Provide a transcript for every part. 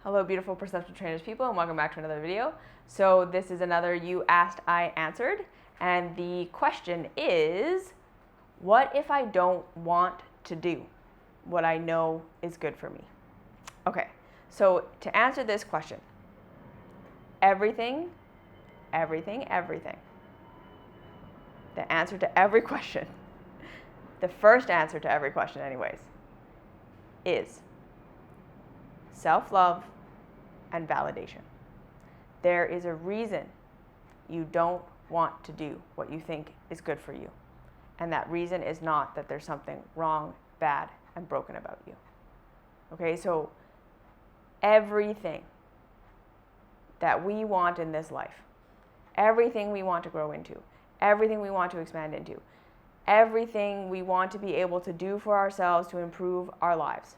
Hello, beautiful perception trainers people, and welcome back to another video. So this is another You Asked, I Answered, and the question is, what if I don't want to do what I know is good for me? Okay, so to answer this question, everything, the answer to every question, the first answer to every question anyways, is self-love and validation. There is a reason you don't want to do what you think is good for you. And that reason is not that there's something wrong, bad, and broken about you. Okay, so everything that we want in this life, everything we want to grow into, everything we want to expand into, everything we want to be able to do for ourselves to improve our lives,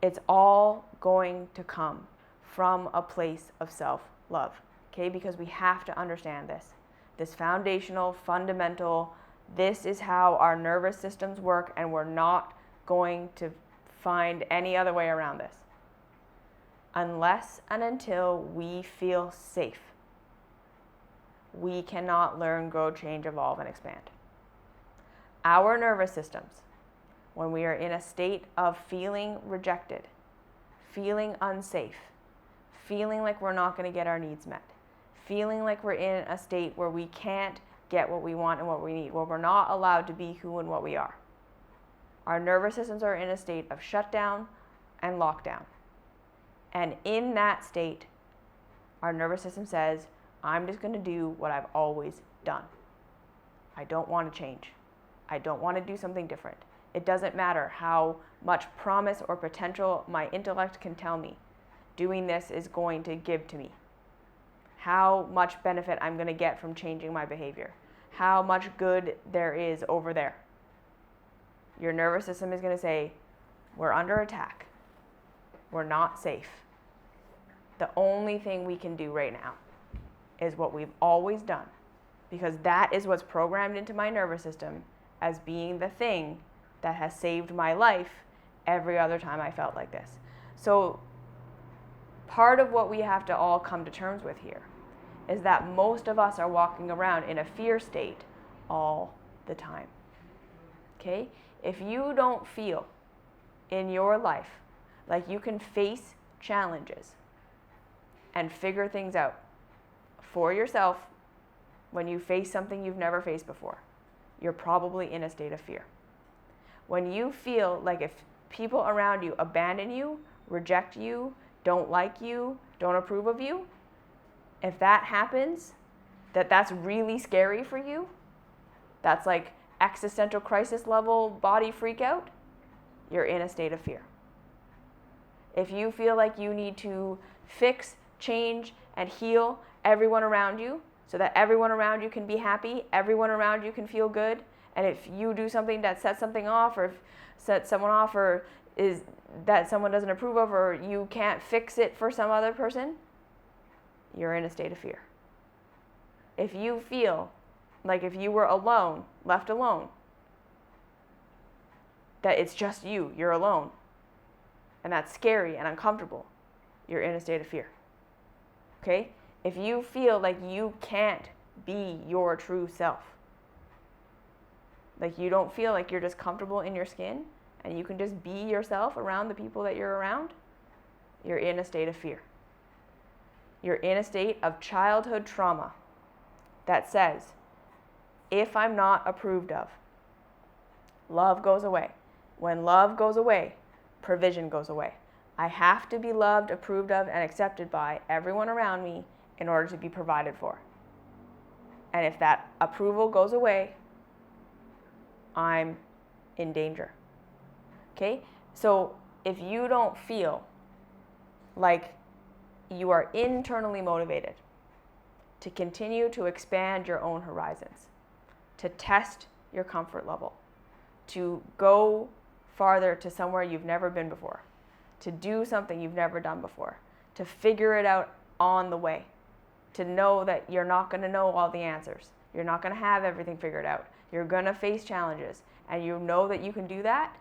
it's all going to come from a place of self-love, okay? Because we have to understand this foundational, fundamental, this is how our nervous systems work, and we're not going to find any other way around this. Unless and until we feel safe, we cannot learn, grow, change, evolve, and expand. Our nervous systems, when we are in a state of feeling rejected, feeling unsafe, feeling like we're not going to get our needs met, feeling like we're in a state where we can't get what we want and what we need, where we're not allowed to be who and what we are. Our nervous systems are in a state of shutdown and lockdown. And in that state, our nervous system says, I'm just going to do what I've always done. I don't want to change. I don't want to do something different. It doesn't matter how much promise or potential my intellect can tell me doing this is going to give to me. How much benefit I'm going to get from changing my behavior. How much good there is over there. Your nervous system is going to say, we're under attack. We're not safe. The only thing we can do right now is what we've always done, because that is what's programmed into my nervous system as being the thing that has saved my life every other time I felt like this. So part of what we have to all come to terms with here is that most of us are walking around in a fear state all the time. Okay? If you don't feel in your life like you can face challenges and figure things out for yourself when you face something you've never faced before, you're probably in a state of fear. When you feel like if people around you abandon you, reject you, don't like you, don't approve of you, if that happens, that's really scary for you, that's like existential crisis level body freak out, you're in a state of fear. If you feel like you need to fix, change, and heal everyone around you so that everyone around you can be happy, everyone around you can feel good, and if you do something that sets something off, or sets someone off, or is that someone doesn't approve of, or you can't fix it for some other person, you're in a state of fear. If you feel like if you were alone, left alone, that it's just you, you're alone, and that's scary and uncomfortable, you're in a state of fear. Okay? If you feel like you can't be your true self, like you don't feel like you're just comfortable in your skin and you can just be yourself around the people that you're around, you're in a state of fear. You're in a state of childhood trauma that says, if I'm not approved of, love goes away. When love goes away, provision goes away. I have to be loved, approved of, and accepted by everyone around me in order to be provided for. And if that approval goes away, I'm in danger. Okay? So if you don't feel like you are internally motivated to continue to expand your own horizons, to test your comfort level, to go farther to somewhere you've never been before, to do something you've never done before, to figure it out on the way, to know that you're not going to know all the answers. You're not going to have everything figured out. You're going to face challenges, and you know that you can do that,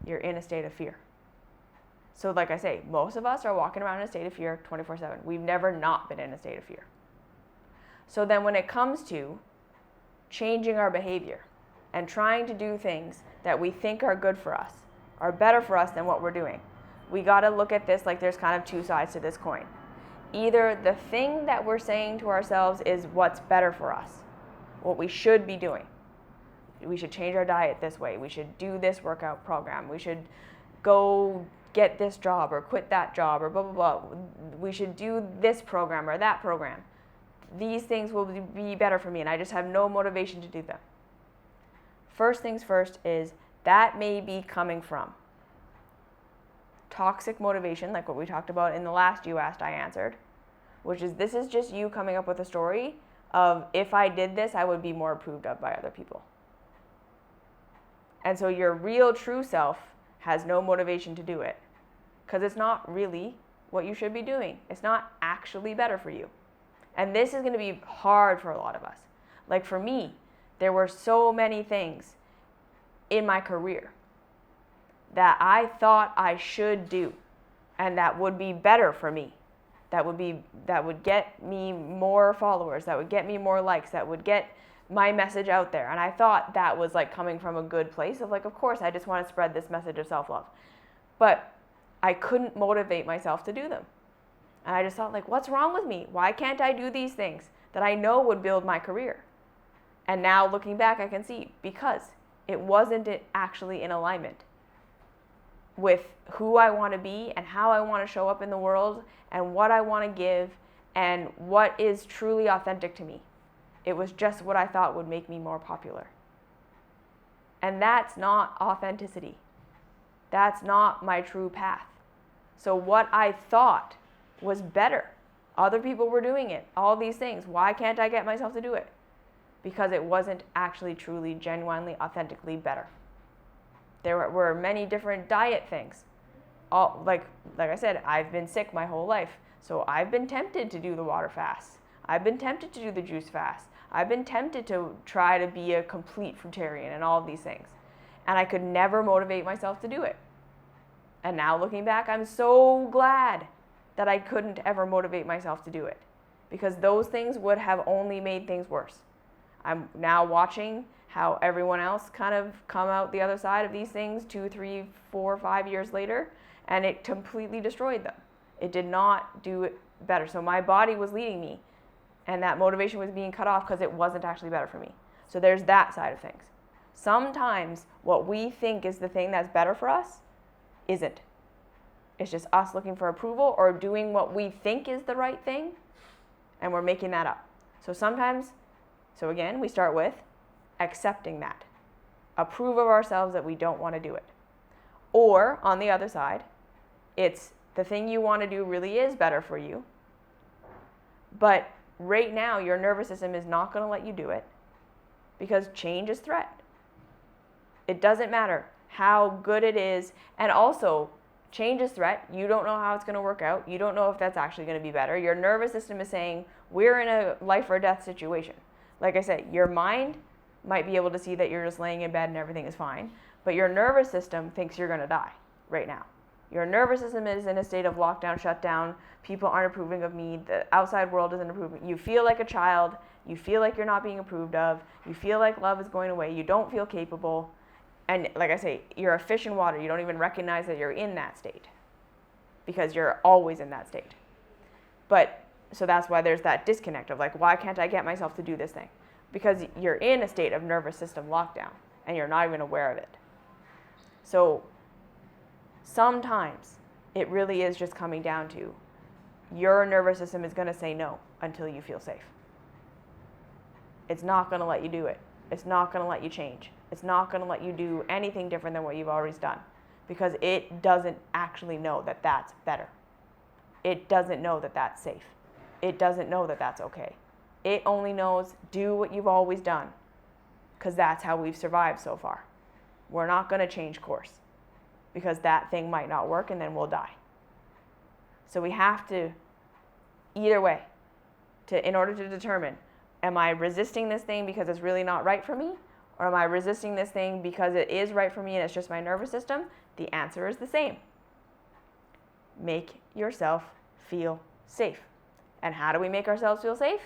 you're in a state of fear. So like I say, most of us are walking around in a state of fear 24/7. We've never not been in a state of fear. So then when it comes to changing our behavior and trying to do things that we think are good for us, are better for us than what we're doing, we got to look at this like there's kind of two sides to this coin. Either the thing that we're saying to ourselves is what's better for us, what we should be doing. We should change our diet this way. We should do this workout program. We should go get this job or quit that job or blah, blah, blah. We should do this program or that program. These things will be better for me, and I just have no motivation to do them. First things first is that may be coming from toxic motivation, like what we talked about in the last You Asked, I Answered, which is this is just you coming up with a story of if I did this, I would be more approved of by other people. And so your real true self has no motivation to do it because it's not really what you should be doing. It's not actually better for you. And this is going to be hard for a lot of us. Like for me, there were so many things in my career that I thought I should do and that would be better for me. That would get me more followers, that would get me more likes, that would get my message out there. And I thought that was like coming from a good place of like, of course, I just want to spread this message of self-love. But I couldn't motivate myself to do them. And I just thought like, what's wrong with me? Why can't I do these things that I know would build my career? And now looking back, I can see because it wasn't actually in alignment with who I want to be and how I want to show up in the world and what I want to give and what is truly authentic to me. It was just what I thought would make me more popular. And that's not authenticity. That's not my true path. So what I thought was better, other people were doing it, all these things. Why can't I get myself to do it? Because it wasn't actually truly, genuinely, authentically better. There were many different diet things. All like I said, I've been sick my whole life. So I've been tempted to do the water fast. I've been tempted to do the juice fast. I've been tempted to try to be a complete fruitarian and all of these things. And I could never motivate myself to do it. And now looking back, I'm so glad that I couldn't ever motivate myself to do it. Because those things would have only made things worse. I'm now watching how everyone else kind of come out the other side of these things 2, 3, 4, 5 years later, and it completely destroyed them. It did not do it better. So my body was leading me, and that motivation was being cut off because it wasn't actually better for me. So there's that side of things. Sometimes what we think is the thing that's better for us isn't. It's just us looking for approval or doing what we think is the right thing, and we're making that up. So sometimes, so again, we start with accepting that. Approve of ourselves that we don't want to do it. Or, on the other side, it's the thing you want to do really is better for you, but right now your nervous system is not going to let you do it because change is threat. It doesn't matter how good it is, and also change is threat. You don't know how it's going to work out. You don't know if that's actually going to be better. Your nervous system is saying, we're in a life or death situation. Like I said, your mind might be able to see that you're just laying in bed and everything is fine, but your nervous system thinks you're going to die right now. Your nervous system is in a state of lockdown, shutdown. People aren't approving of me. The outside world isn't approving. You feel like a child. You feel like you're not being approved of. You feel like love is going away. You don't feel capable. And like I say, you're a fish in water. You don't even recognize that you're in that state because you're always in that state. But so that's why there's that disconnect of like, why can't I get myself to do this thing? Because you're in a state of nervous system lockdown and you're not even aware of it. So sometimes it really is just coming down to your nervous system is going to say no until you feel safe. It's not going to let you do it. It's not going to let you change. It's not going to let you do anything different than what you've always done because it doesn't actually know that that's better. It doesn't know that that's safe. It doesn't know that that's okay. It only knows do what you've always done because that's how we've survived so far. We're not going to change course because that thing might not work and then we'll die. So we have to, either way, in order to determine, am I resisting this thing because it's really not right for me? Or am I resisting this thing because it is right for me and it's just my nervous system? The answer is the same. Make yourself feel safe. And how do we make ourselves feel safe?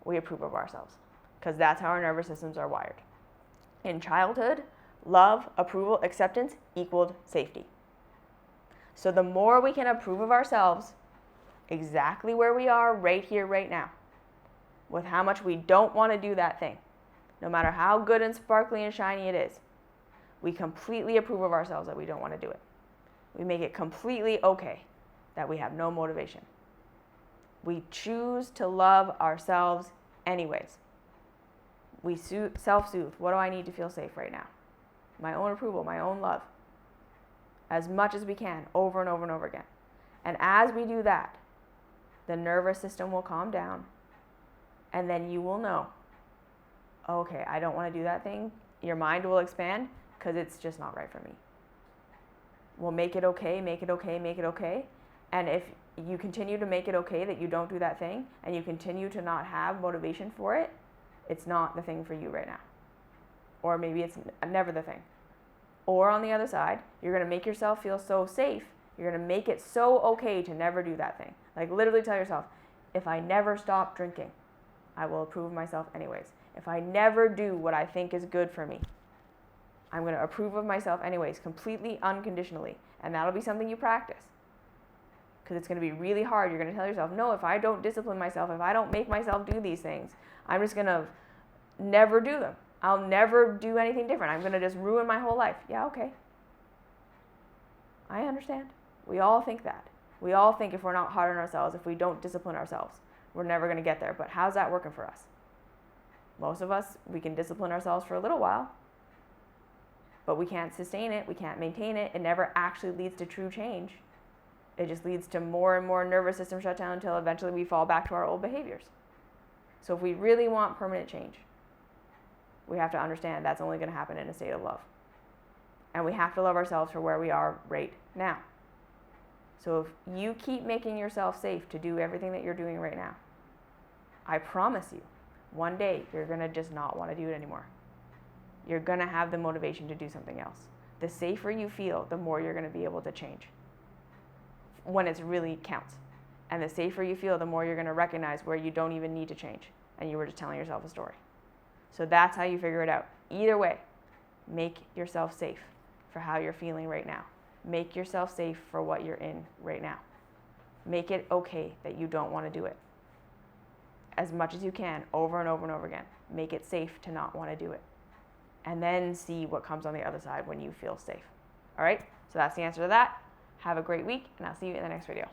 We approve of ourselves, because that's how our nervous systems are wired. In childhood, love, approval, acceptance equaled safety. So the more we can approve of ourselves, exactly where we are right here, right now, with how much we don't want to do that thing, no matter how good and sparkly and shiny it is, we completely approve of ourselves that we don't want to do it. We make it completely okay that we have no motivation. We choose to love ourselves anyways. We self-soothe. What do I need to feel safe right now? My own approval, my own love. As much as we can, over and over and over again. And as we do that, the nervous system will calm down. And then you will know, okay, I don't want to do that thing. Your mind will expand because it's just not right for me. We'll make it okay, make it okay, make it okay. And if you continue to make it okay that you don't do that thing, and you continue to not have motivation for it, it's not the thing for you right now. Or maybe it's never the thing. Or on the other side, you're going to make yourself feel so safe, you're going to make it so okay to never do that thing. Like literally tell yourself, if I never stop drinking, I will approve of myself anyways. If I never do what I think is good for me, I'm going to approve of myself anyways, completely unconditionally. And that'll be something you practice. Because it's going to be really hard. You're going to tell yourself, no, if I don't discipline myself, if I don't make myself do these things, I'm just going to never do them. I'll never do anything different. I'm going to just ruin my whole life. Yeah, okay. I understand. We all think that. We all think if we're not hard on ourselves, if we don't discipline ourselves, we're never going to get there. But how's that working for us? Most of us, we can discipline ourselves for a little while, but we can't sustain it. We can't maintain it. It never actually leads to true change. It just leads to more and more nervous system shutdown until eventually we fall back to our old behaviors. So if we really want permanent change, we have to understand that's only going to happen in a state of love. And we have to love ourselves for where we are right now. So if you keep making yourself safe to do everything that you're doing right now, I promise you, one day you're going to just not want to do it anymore. You're going to have the motivation to do something else. The safer you feel, the more you're going to be able to change when it really counts. And the safer you feel, the more you're going to recognize where you don't even need to change and you were just telling yourself a story. So that's how you figure it out. Either way, make yourself safe for how you're feeling right now. Make yourself safe for what you're in right now. Make it okay that you don't want to do it. As much as you can, over and over and over again. Make it safe to not want to do it. And then see what comes on the other side when you feel safe. All right? So that's the answer to that. Have a great week, and I'll see you in the next video.